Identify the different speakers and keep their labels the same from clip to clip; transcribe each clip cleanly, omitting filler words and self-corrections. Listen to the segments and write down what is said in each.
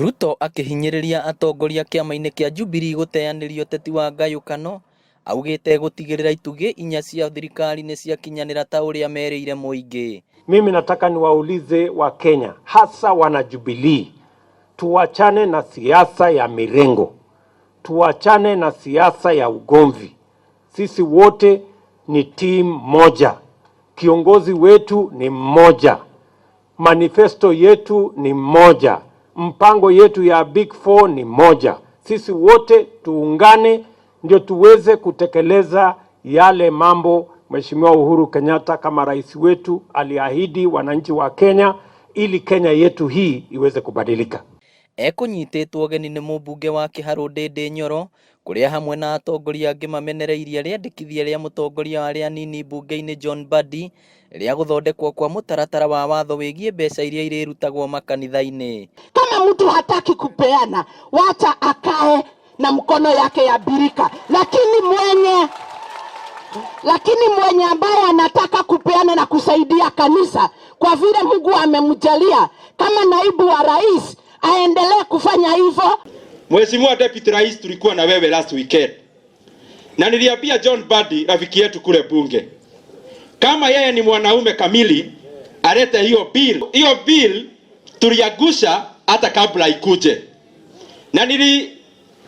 Speaker 1: Ruto akihinyĩrĩria atongoria kĩama-inĩ kĩa Jubilee gũteanĩria ũteti wa ngayũkano, augĩte gũtigĩrĩra itugĩ inya cia thirikari nĩ ciakinyanĩra ta ũrĩa merĩire mũingĩ.
Speaker 2: Mimi nataka niwaulize wa Kenya, hasa wana Jubilee, tuachane na siasa ya mirengo, tuachane na siasa ya ugomvi. Sisi wote ni team moja, kiongozi wetu ni mmoja, manifesto yetu ni moja, mpango yetu ya Big Four ni moja. Sisi wote tuungane ndio tuweze kutekeleza yale mambo Mheshimiwa Uhuru Kenyatta kama rais wetu aliahidi wananchi wa Kenya, ili Kenya yetu hii iweze kubadilika.
Speaker 1: Ekũnyitĩtwo ũgeni nĩ mũmbunge wa Kĩharũ Ndĩndĩ Nyoro, kũrĩa hamwe na atongoria angĩ mamenereirie rĩandĩkithia rĩa mũtongoria wa arĩa anini mbunge-inĩ John Mbadi rĩa gũthondekwo kwa mũtaratara wa watho wĩgiĩ mbeca iria irĩrutagwo makanitha-inĩ.
Speaker 3: Kama mtu hataki kupeana, wacha akae na mkono yake ya birika, lakini mwenye ambaye anataka kupeana na kusaidia kanisa kwa vile Mungu amemjalia kama naibu wa rais, aendelee kufanya hivyo.
Speaker 4: Mheshimiwa Deputy Rais, tulikuwa na wewe last weekend, na niliambia John Mbadi rafiki yetu kule bunge, kama yeye ni mwanaume kamili alete hiyo bill tuliagusha hata kabla ikuje. Na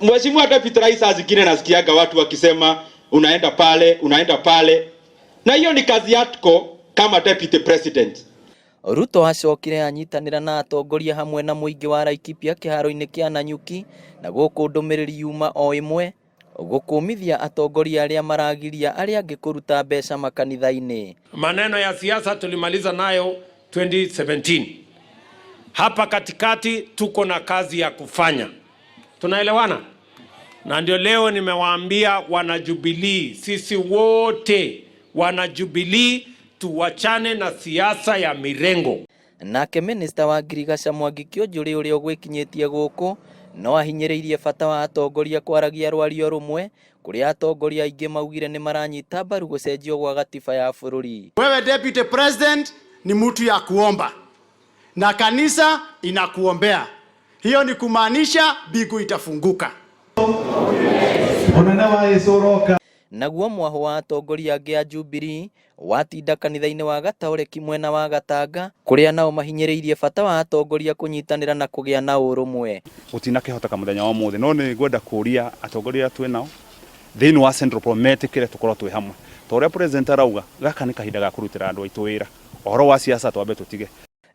Speaker 4: Mheshimiwa Deputy Rais, azikine nasikiaga watu wakisema unaenda pale, na hiyo ni kazi yako kama Deputy President.
Speaker 1: Ruto acokire anyitanĩra na atongoria hamwe na mũingĩ wa Laikipia kĩharo-inĩ kĩa Nanyuki na gũkũ ndũmĩrĩri yuma o ĩmwe gũkũmithia atongoria arĩa maragiria arĩa angĩ kũruta mbeca makanitha-inĩ.
Speaker 5: Maneno ya siasa tulimaliza nayo 2017. Hapa katikati tuko na kazi ya kufanya. Tunaelewana? Na ndio leo nimewaambia wana Jubilee, sisi wote wana Jubilee tuwachane na siasa ya mirengo.
Speaker 1: Nake minista wa Girigasha Mwangi Kĩonjũrĩ ũrĩa ũgwĩkinyĩtie gũkũ no ahinyĩrĩirie bata wa atongoria kwaragia rwario rũmwe, kũrĩa atongoria aingĩ maugire nĩ maranyita mbaru gũcenjio gwa gatiba ya bũrũri.
Speaker 6: Wewe Deputy President ni mtu ya kuomba na kanisa inakuombea, hiyo ni kumaanisha mbingu itafunguka.
Speaker 1: Naguo mwaho wa atongoria angĩ a Jubilee watinda kanitha-inĩ wa Gataũreki mwena wa Gatanga, kũrĩa nao mahinyĩrĩirie bata wa atongoria kũnyitanĩra na kũgĩa na ũrũmwe.
Speaker 7: Ũtinakĩhoteka mũthenya wa mũthĩ, no nĩ ngwenda kũria atongoria twĩ nao thĩinĩ wa Central Prometikĩre tũkorwo twĩ hamwe. Ta ũrĩa president arauga, gaka nĩ kahinda ga kũrutĩra andũ aitũ wĩra. Ũhoro wa siasa twambe tũtige.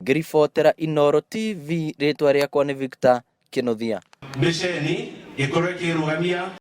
Speaker 1: Ngĩribotera Inooro TV, rĩtwa rĩakwa nĩ Victor Kĩnuthia.
Speaker 8: Mĩceni ĩkorwo ĩkĩrũgamia